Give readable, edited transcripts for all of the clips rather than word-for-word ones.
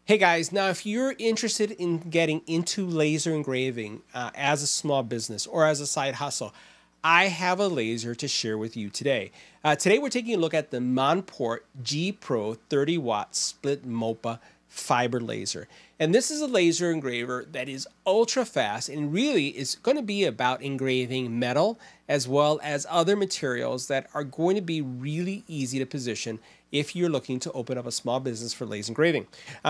Hey guys, now if you're interested in getting into laser engraving as a small business or as a side hustle, I have a laser to share with you today. Today we're taking a look at the Monport G Pro 30-watt split MOPA fiber laser. And this is a laser engraver that is ultra fast and really is going to be about engraving metal as well as other materials that are going to be really easy to position if you're looking to open up a small business for laser engraving.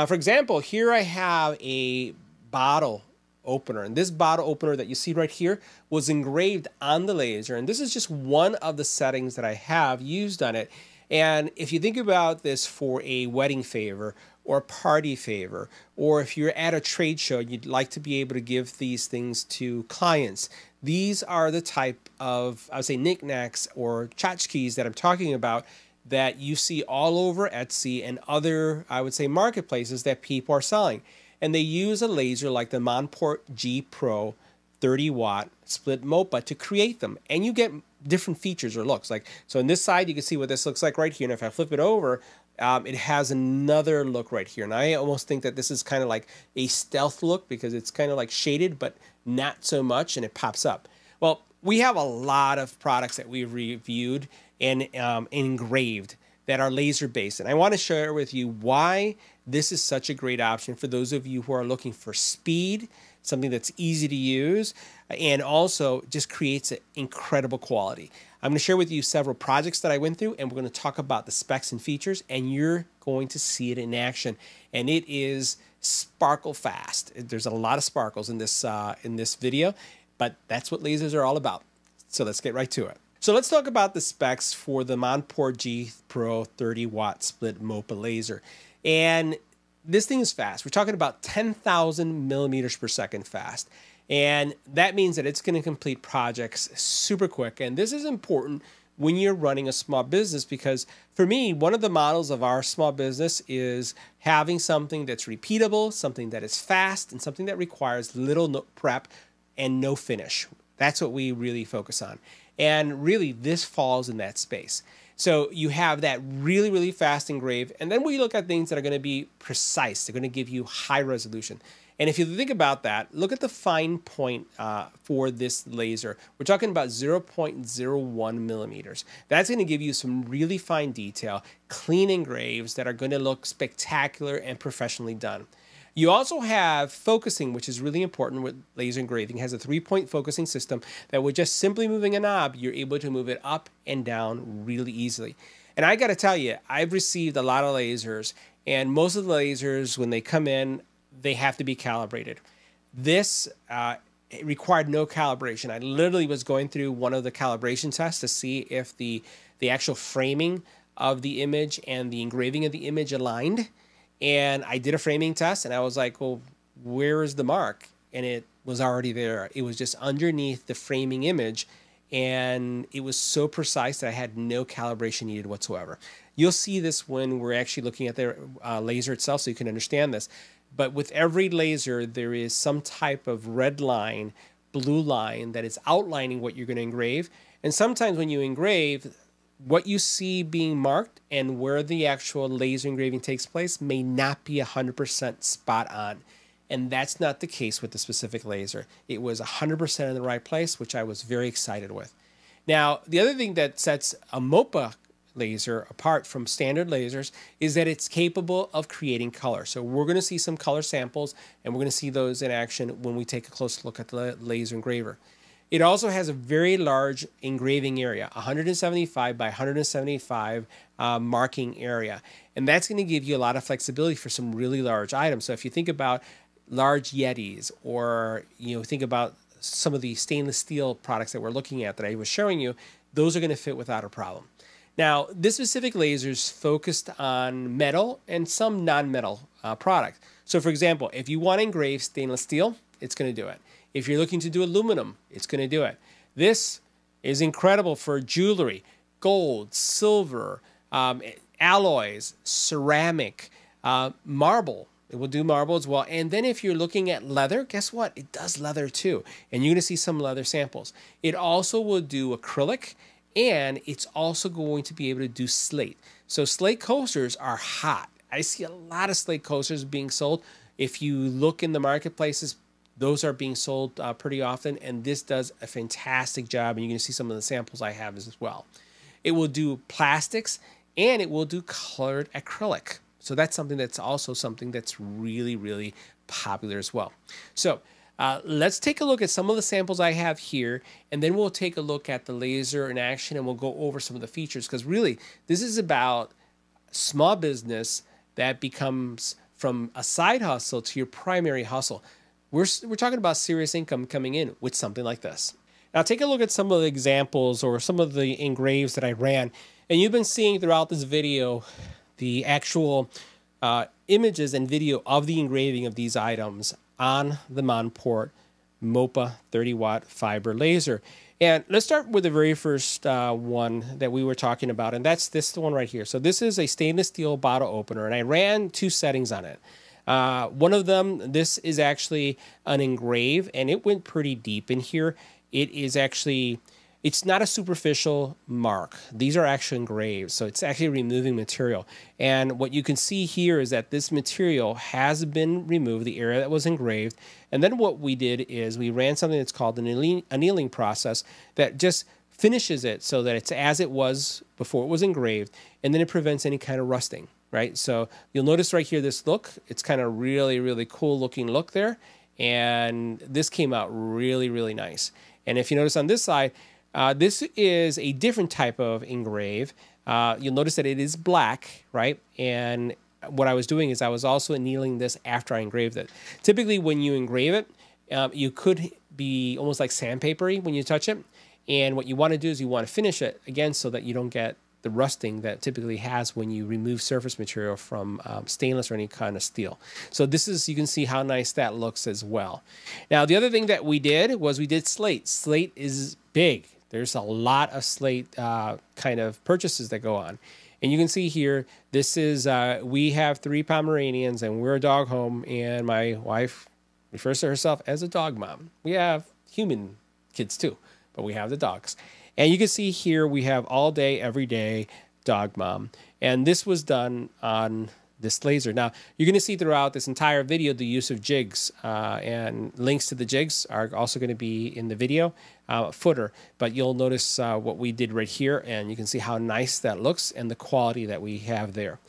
For example, here I have a bottle opener, and this bottle opener that you see right here was engraved on the laser, and this is just one of the settings that I have used on it. And if you think about this for a wedding favor or a party favor, or if you're at a trade show and you'd like to be able to give these things to clients, these are the type of, I would say, knickknacks or tchotchkes that I'm talking about that you see all over Etsy and other, I would say, marketplaces that people are selling. And they use a laser like the Monport G Pro 30-watt split MOPA to create them. And you get different features or looks. Like, so on this side, you can see what this looks like right here. And if I flip it over, it has another look right here. And I almost think that this is kind of like a stealth look because it's kind of like shaded, but not so much, and it pops up. Well, we have a lot of products that we've reviewed and engraved that are laser based. And I want to share with you why this is such a great option for those of you who are looking for speed, something that's easy to use, and also just creates an incredible quality. I'm going to share with you several projects that I went through, and we're going to talk about the specs and features, and you're going to see it in action. And it is sparkle fast. There's a lot of sparkles in this video, but that's what lasers are all about. So let's get right to it. So let's talk about the specs for the Monport G Pro 30-watt split MOPA laser. And this thing is fast. We're talking about 10,000 millimeters per second fast. And that means that it's going to complete projects super quick. And this is important when you're running a small business, because for me, one of the models of our small business is having something that's repeatable, something that is fast, and something that requires little prep and no finish. That's what we really focus on. And really, this falls in that space. So you have that really, really fast engrave. And then we look at things that are going to be precise. They're going to give you high resolution. And if you think about that, look at the fine point for this laser. We're talking about 0.01 millimeters. That's going to give you some really fine detail, clean engraves that are going to look spectacular and professionally done. You also have focusing, which is really important with laser engraving. It has a 3-point focusing system that with just simply moving a knob, you're able to move it up and down really easily. And I got to tell you, I've received a lot of lasers, and most of the lasers, when they come in, they have to be calibrated. This it required no calibration. I literally was going through one of the calibration tests to see if the actual framing of the image and the engraving of the image aligned. And I did a framing test, and I was like, well, where is the mark? And it was already there. It was just underneath the framing image, and it was so precise that I had no calibration needed whatsoever. You'll see this when we're actually looking at the laser itself, so you can understand this. But with every laser, there is some type of red line, blue line that is outlining what you're going to engrave. And sometimes when you engrave, what you see being marked and where the actual laser engraving takes place may not be 100% spot on. And that's not the case with the specific laser. It was 100% in the right place, which I was very excited with. Now, the other thing that sets a MOPA laser apart from standard lasers is that it's capable of creating color. So we're going to see some color samples, and we're going to see those in action when we take a close look at the laser engraver. It also has a very large engraving area, 175 by 175 marking area. And that's going to give you a lot of flexibility for some really large items. So if you think about large Yetis, or think about some of the stainless steel products that we're looking at that I was showing you, those are going to fit without a problem. Now, this specific laser is focused on metal and some non-metal products. So for example, if you want to engrave stainless steel, it's going to do it. If you're looking to do aluminum, it's going to do it. This is incredible for jewelry, gold, silver, alloys, ceramic, marble. It will do marble as well. And then if you're looking at leather, guess what? It does leather too. And you're going to see some leather samples. It also will do acrylic, and it's also going to be able to do slate. So slate coasters are hot. I see a lot of slate coasters being sold. If you look in the marketplaces, those are being sold pretty often, and this does a fantastic job, and you can see some of the samples I have as well. It will do plastics, and it will do colored acrylic. So that's something that's also something that's really, really popular as well. So let's take a look at some of the samples I have here, and then we'll take a look at the laser in action, and we'll go over some of the features, because really, this is about small business that becomes from a side hustle to your primary hustle. We're talking about serious income coming in with something like this. Now take a look at some of the examples or some of the engraves that I ran. And you've been seeing throughout this video the actual images and video of the engraving of these items on the Monport MOPA 30W Fiber Laser. And let's start with the very first one that we were talking about, and that's this one right here. So this is a stainless steel bottle opener, and I ran 2 settings on it. One of them, this is actually an engrave, and it went pretty deep in here. It is actually, it's not a superficial mark. These are actually engraved, so it's actually removing material. And what you can see here is that this material has been removed, the area that was engraved. And then what we did is we ran something that's called an annealing process that just finishes it so that it's as it was before it was engraved, and then it prevents any kind of rusting. Right, so you'll notice right here this look. It's kind of really, really cool looking look there, and this came out really, really nice. And if you notice on this side, this is a different type of engrave. You'll notice that it is black, right? And what I was doing is I was also annealing this after I engraved it. Typically, when you engrave it, you could be almost like sandpapery when you touch it. And what you want to do is you want to finish it again so that you don't get the rusting that typically has when you remove surface material from stainless or any kind of steel. So this is, you can see how nice that looks as well. Now, the other thing that we did was we did slate. Slate is big. There's a lot of slate kind of purchases that go on. And you can see here, this is, we have 3 Pomeranians and we're a dog home, and my wife refers to herself as a dog mom. We have human kids too, but we have the dogs. And you can see here we have all day, every day, dog mom. And this was done on this laser. Now, you're going to see throughout this entire video the use of jigs. And links to the jigs are also going to be in the video footer. But you'll notice what we did right here. And you can see how nice that looks and the quality that we have there.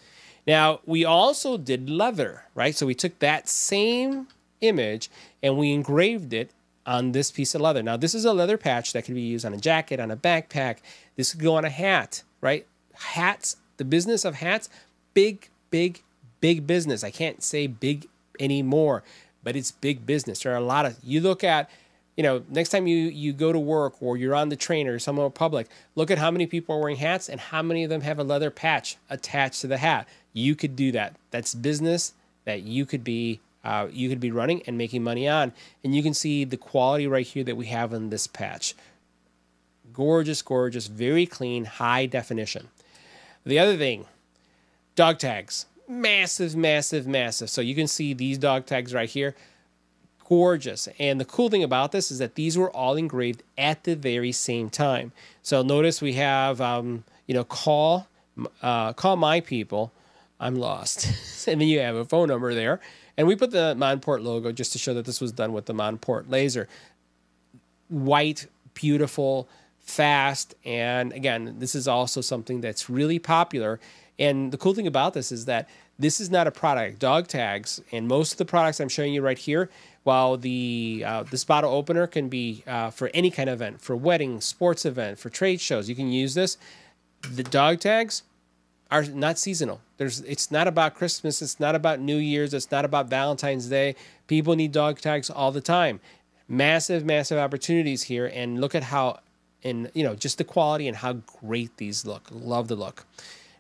Now, we also did leather, right? So we took that same image and we engraved it on this piece of leather. Now, this is a leather patch that can be used on a jacket, on a backpack. This could go on a hat, right? Hats, the business of hats, big, big, big business. I can't say big anymore, but it's big business. There are a lot of, you look at, you know, next time you go to work or you're on the train or somewhere public, look at how many people are wearing hats and how many of them have a leather patch attached to the hat. You could do that. That's business that you could be running and making money on. And you can see the quality right here that we have in this patch. Gorgeous, gorgeous, very clean, high definition. The other thing, dog tags. Massive, massive, massive. So you can see these dog tags right here. Gorgeous. And the cool thing about this is that these were all engraved at the very same time. So notice we have, you know, call my people, I'm lost. And then you have a phone number there. And we put the Monport logo just to show that this was done with the Monport laser. White, beautiful, fast. And again, this is also something that's really popular. And the cool thing about this is that this is not a product. Dog tags, and most of the products I'm showing you right here, while the this bottle opener can be for any kind of event, for wedding, sports event, for trade shows, you can use this. The dog tags are not seasonal. It's not about Christmas. It's not about New Year's. It's not about Valentine's Day. People need dog tags all the time. Massive, massive opportunities here. And look at how, and you know, just the quality and how great these look. Love the look.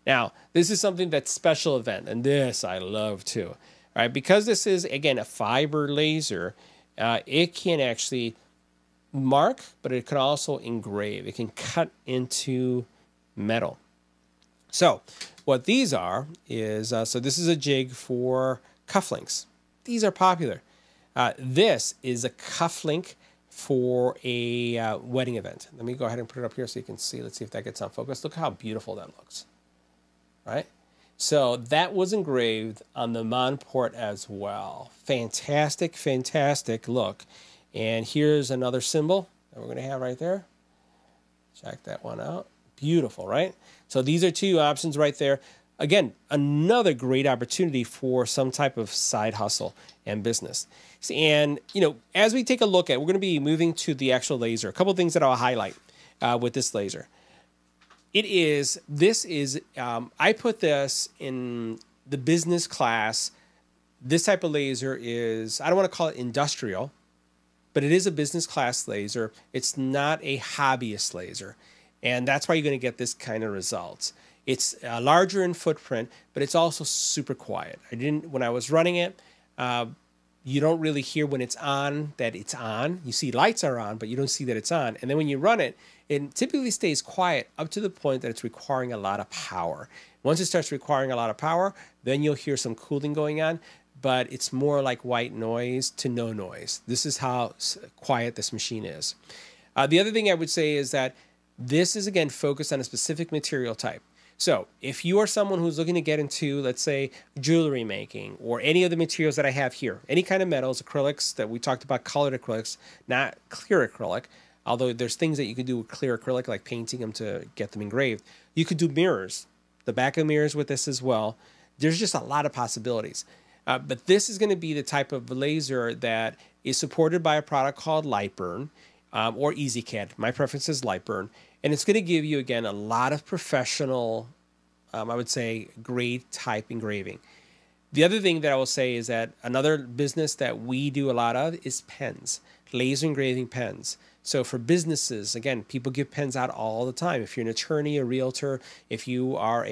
Now, this is something that's special event, and this I love too. All right, because this is, again, a fiber laser, it can actually mark, but it can also engrave. It can cut into metal. So what these are is, so this is a jig for cufflinks. These are popular. This is a cufflink for a wedding event. Let me go ahead and put it up here so you can see. Let's see if that gets on focus. Look how beautiful that looks, right? So that was engraved on the Monport as well. Fantastic, fantastic look. And here's another symbol that we're going to have right there. Check that one out. Beautiful, right? So these are two options right there. Again, another great opportunity for some type of side hustle and business. And, you know, as we take a look at, we're going to be moving to the actual laser. A couple of things that I'll highlight with this laser. I put this in the business class. This type of laser is, I don't want to call it industrial, but it is a business class laser. It's not a hobbyist laser. And that's why you're going to get this kind of results. It's larger in footprint, but it's also super quiet. When I was running it, you don't really hear when it's on that it's on. You see lights are on, but you don't see that it's on. And then when you run it, it typically stays quiet up to the point that it's requiring a lot of power. Once it starts requiring a lot of power, then you'll hear some cooling going on, but it's more like white noise to no noise. This is how quiet this machine is. The other thing I would say is that this is, again, focused on a specific material type. So if you are someone who's looking to get into, let's say, jewelry making or any of the materials that I have here, any kind of metals, acrylics that we talked about, colored acrylics, not clear acrylic, although there's things that you can do with clear acrylic, like painting them to get them engraved. You could do mirrors, the back of mirrors with this as well. There's just a lot of possibilities. But this is going to be the type of laser that is supported by a product called Lightburn or EasyCAD. My preference is Lightburn. And it's going to give you, again, a lot of professional, I would say, grade type engraving. The other thing that I will say is that another business that we do a lot of is pens, laser engraving pens. So for businesses, again, people give pens out all the time. If you're an attorney, a realtor, if you are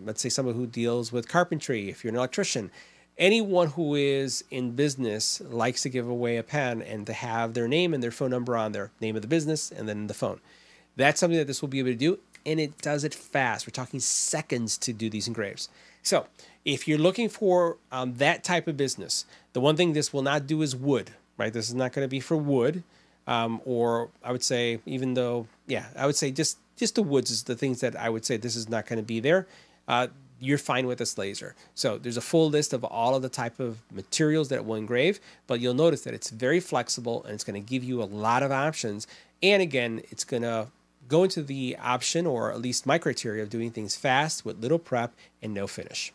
let's say someone who deals with carpentry, if you're an electrician, anyone who is in business likes to give away a pen and to have their name and their phone number on their name of the business and then the phone. That's something that this will be able to do, and it does it fast. We're talking seconds to do these engraves. So if you're looking for that type of business, the one thing this will not do is wood, right? This is not going to be for wood, or I would say, even though, yeah, I would say just the woods is the things that I would say this is not going to be there. You're fine with this laser. So there's a full list of all of the type of materials that it will engrave, but you'll notice that it's very flexible and it's going to give you a lot of options. And again, it's going to go into the option, or at least my criteria, of doing things fast with little prep and no finish.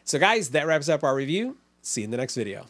So guys, that wraps up our review. See you in the next video.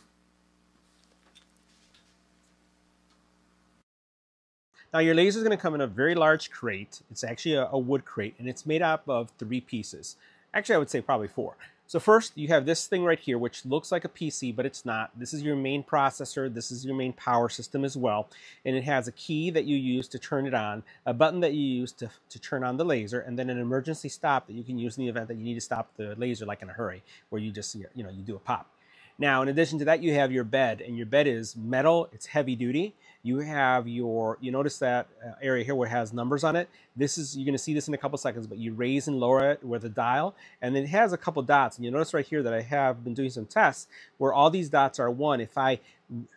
Now your laser is going to come in a very large crate. It's actually a wood crate, and it's made up of 3 pieces. Actually, I would say probably 4. So first, you have this thing right here, which looks like a PC, but it's not. This is your main processor. This is your main power system as well. And it has a key that you use to turn it on, a button that you use to turn on the laser, and then an emergency stop that you can use in the event that you need to stop the laser, like in a hurry, where you just, you do a pop. Now, in addition to that, you have your bed, and your bed is metal. It's heavy duty. You have you notice that area here where it has numbers on it. You're going to see this in a couple seconds, but you raise and lower it with a dial, and then it has a couple dots. And you notice right here that I have been doing some tests where all these dots are 1. If I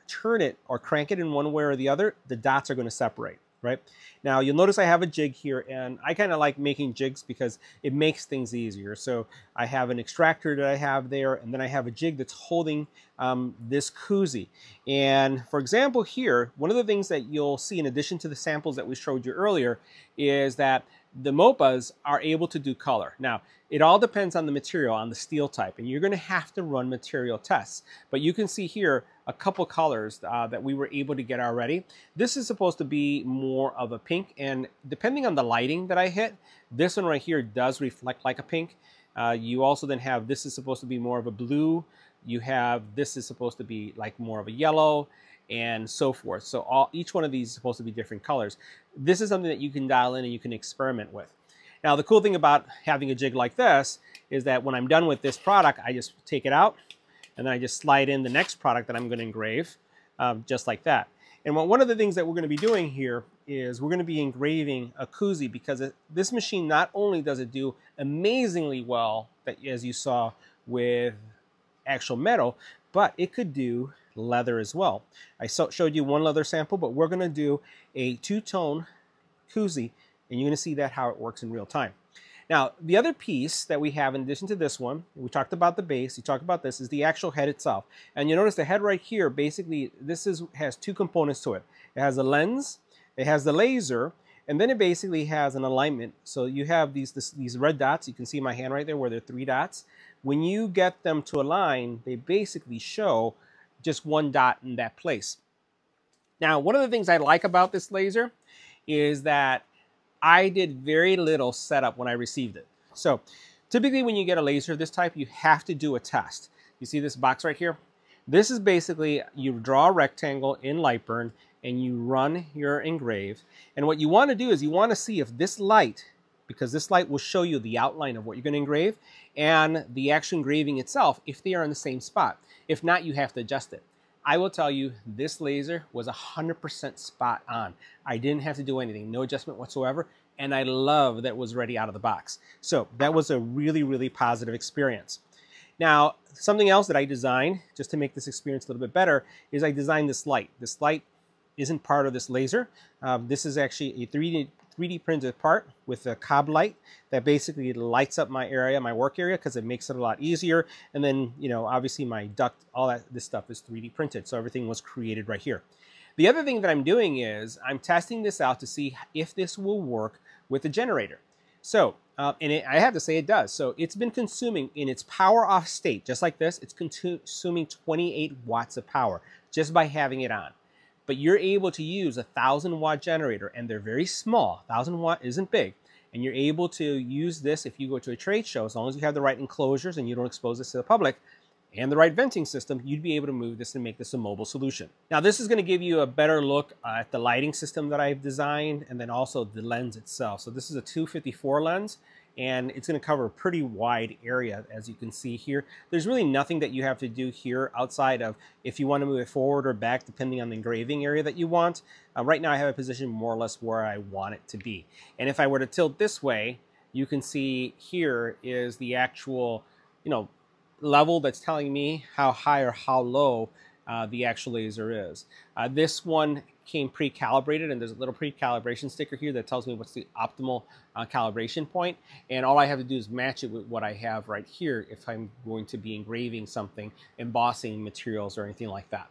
turn it or crank it in one way or the other, the dots are going to separate. Right? Now you'll notice I have a jig here, and I kind of like making jigs because it makes things easier. So I have an extractor that I have there, and then I have a jig that's holding this koozie. And for example here, one of the things that you'll see in addition to the samples that we showed you earlier is that the MOPAs are able to do color. Now, it all depends on the material, on the steel type, and you're going to have to run material tests. But you can see here a couple colors that we were able to get already. This is supposed to be more of a pink, and depending on the lighting that I hit, this one right here does reflect like a pink. You also then have, this is supposed to be more of a blue. You have, this is supposed to be like more of a yellow, and so forth. So each one of these is supposed to be different colors. This is something that you can dial in and you can experiment with. Now, the cool thing about having a jig like this is that when I'm done with this product, I just take it out, and then I just slide in the next product that I'm going to engrave, just like that. And one of the things that we're going to be doing here is we're going to be engraving a koozie, because this machine, not only does it do amazingly well, as you saw with actual metal, but it could do leather as well. I showed you one leather sample, but we're going to do a 2-tone koozie And you're going to see that how it works in real time. Now, the other piece that we have in addition to this one, we talked about the base, we talked about this, is the actual head itself. And you notice the head right here, basically, has two components to it. It has a lens, it has the laser, and then it basically has an alignment. So you have these red dots. You can see my hand right there where there are 3 dots. When you get them to align, they basically show just one dot in that place. Now, one of the things I like about this laser is that I did very little setup when I received it. So typically when you get a laser of this type, you have to do a test. You see this box right here? This is basically, you draw a rectangle in Lightburn and you run your engrave. And what you want to do is you want to see if this light, because this light will show you the outline of what you're going to engrave and the actual engraving itself, if they are in the same spot. If not, you have to adjust it. I will tell you, this laser was 100% spot on. I didn't have to do anything, no adjustment whatsoever, and I love that it was ready out of the box. So that was a really, really positive experience. Now, something else that I designed, just to make this experience a little bit better, is I designed this light. This light isn't part of this laser. This is actually a 3D printed part with a cob light that basically lights up my area, my work area, because it makes it a lot easier. And then, you know, obviously my duct, this stuff is 3D printed. So everything was created right here. The other thing that I'm doing is I'm testing this out to see if this will work with the generator. So, I have to say it does. So it's been consuming, in its power off state, just like this, it's consuming 28 watts of power just by having it on. But you're able to use a 1,000-watt generator, and they're very small. 1,000-watt isn't big. And you're able to use this if you go to a trade show, as long as you have the right enclosures and you don't expose this to the public, and the right venting system, you'd be able to move this and make this a mobile solution. Now, this is going to give you a better look at the lighting system that I've designed, and then also the lens itself. So this is a 254 lens, and it's going to cover a pretty wide area, as you can see here. There's really nothing that you have to do here outside of if you want to move it forward or back, depending on the engraving area that you want. Right now, I have it positioned more or less where I want it to be. And if I were to tilt this way, you can see here is the actual, you know, level that's telling me how high or how low the actual laser is. This one came pre-calibrated, and there's a little pre-calibration sticker here that tells me what's the optimal calibration point, and all I have to do is match it with what I have right here if I'm going to be engraving something, embossing materials or anything like that.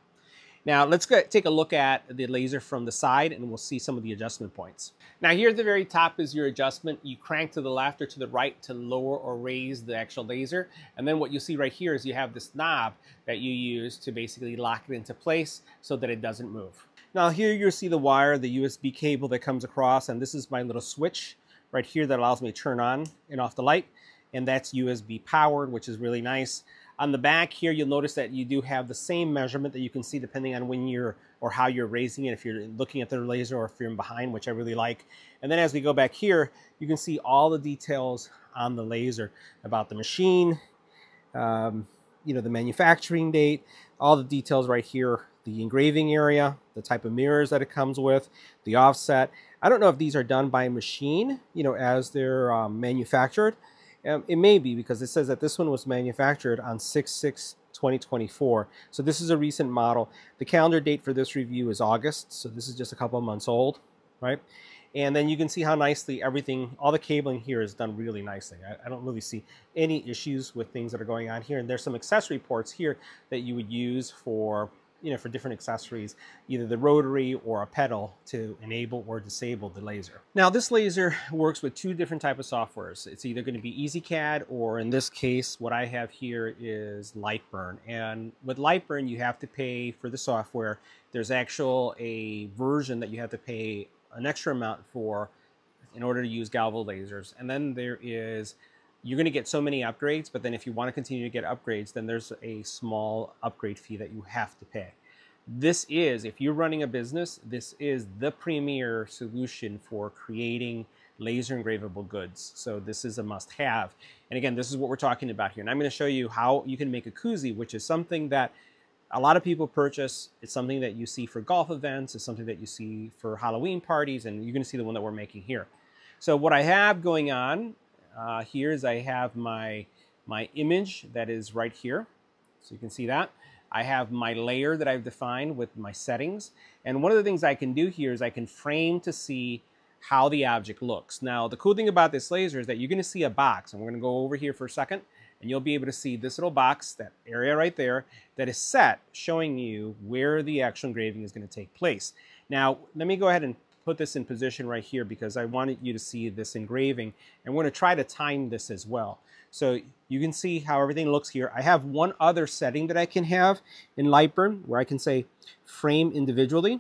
Now let's take a look at the laser from the side, and we'll see some of the adjustment points. Now here at the very top is your adjustment. You crank to the left or to the right to lower or raise the actual laser. And then what you see right here is you have this knob that you use to basically lock it into place so that it doesn't move. Now here you'll see the wire, the USB cable that comes across, and this is my little switch right here that allows me to turn on and off the light. And that's USB powered, which is really nice. On the back here, you'll notice that you do have the same measurement that you can see depending on when you're, or how you're raising it, if you're looking at the laser or if you're in behind, which I really like. And then as we go back here, you can see all the details on the laser about the machine, you know, the manufacturing date, all the details right here, the engraving area, the type of mirrors that it comes with, the offset. I don't know if these are done by machine, you know, as they're manufactured. It may be, because it says that this one was manufactured on 6/6/2024. So this is a recent model. The calendar date for this review is August, so this is just a couple of months old, right? And then you can see how nicely everything, all the cabling here is done really nicely. I don't really see any issues with things that are going on here. And there's some accessory ports here that you would use for, you know, for different accessories, either the rotary or a pedal to enable or disable the laser. Now this laser works with 2 different types of softwares. It's either going to be EasyCAD, or in this case, what I have here is Lightburn. And with Lightburn, you have to pay for the software. There's a version that you have to pay an extra amount for in order to use Galvo lasers. And then you're going to get so many upgrades, but then if you want to continue to get upgrades, then there's a small upgrade fee that you have to pay. This is, if you're running a business, this is the premier solution for creating laser engravable goods. So this is a must-have. And again, this is what we're talking about here. And I'm going to show you how you can make a koozie, which is something that a lot of people purchase. It's something that you see for golf events. It's something that you see for Halloween parties, and you're going to see the one that we're making here. So what I have going on here is I have my image that is right here. So you can see that. I have my layer that I've defined with my settings. And one of the things I can do here is I can frame to see how the object looks. Now, the cool thing about this laser is that you're going to see a box, and we're going to go over here for a second, and you'll be able to see this little box, that area right there, that is set, showing you where the actual engraving is going to take place. Now, let me go ahead and put this in position right here because I wanted you to see this engraving, and we're going to try to time this as well. So you can see how everything looks here. I have one other setting that I can have in Lightburn where I can say frame individually.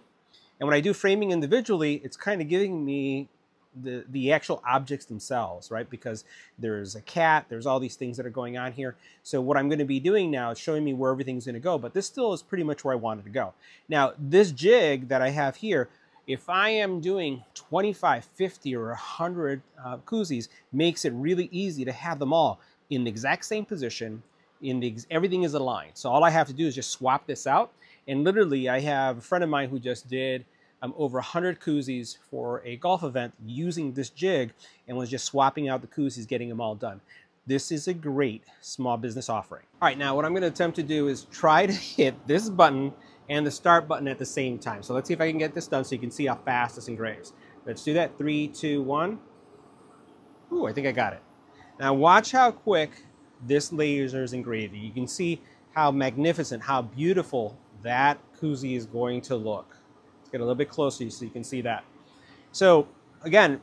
And when I do framing individually, it's kind of giving me the actual objects themselves, right? Because there's a cat, there's all these things that are going on here. So what I'm going to be doing now is showing me where everything's going to go, but this still is pretty much where I wanted to go. Now, this jig that I have here, if I am doing 25, 50, or 100 koozies, makes it really easy to have them all in the exact same position. Everything is aligned. So all I have to do is just swap this out. And literally, I have a friend of mine who just did over 100 koozies for a golf event using this jig and was just swapping out the koozies, getting them all done. This is a great small business offering. All right, now what I'm going to attempt to do is try to hit this button and the start button at the same time. So let's see if I can get this done so you can see how fast this engraves. Let's do that. 3, 2, 1. Ooh, I think I got it. Now watch how quick this laser is engraving. You can see how magnificent, how beautiful that koozie is going to look. Let's get a little bit closer so you can see that. So again,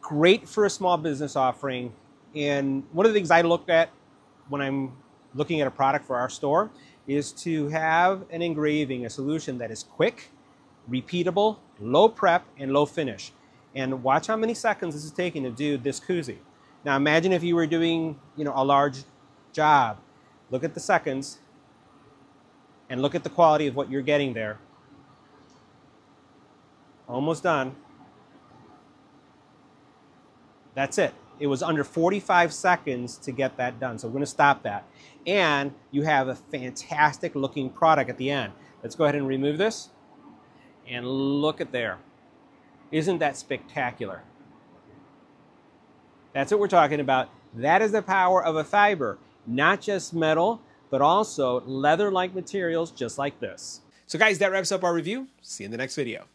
great for a small business offering. And one of the things I look at when I'm looking at a product for our store is to have an engraving, a solution that is quick, repeatable, low prep, and low finish. And watch how many seconds this is taking to do this koozie. Now imagine if you were doing, a large job. Look at the seconds and look at the quality of what you're getting there. Almost done. That's it. It was under 45 seconds to get that done. So we're going to stop that. And you have a fantastic looking product at the end. Let's go ahead and remove this. And look at there. Isn't that spectacular? That's what we're talking about. That is the power of a fiber. Not just metal, but also leather-like materials just like this. So guys, that wraps up our review. See you in the next video.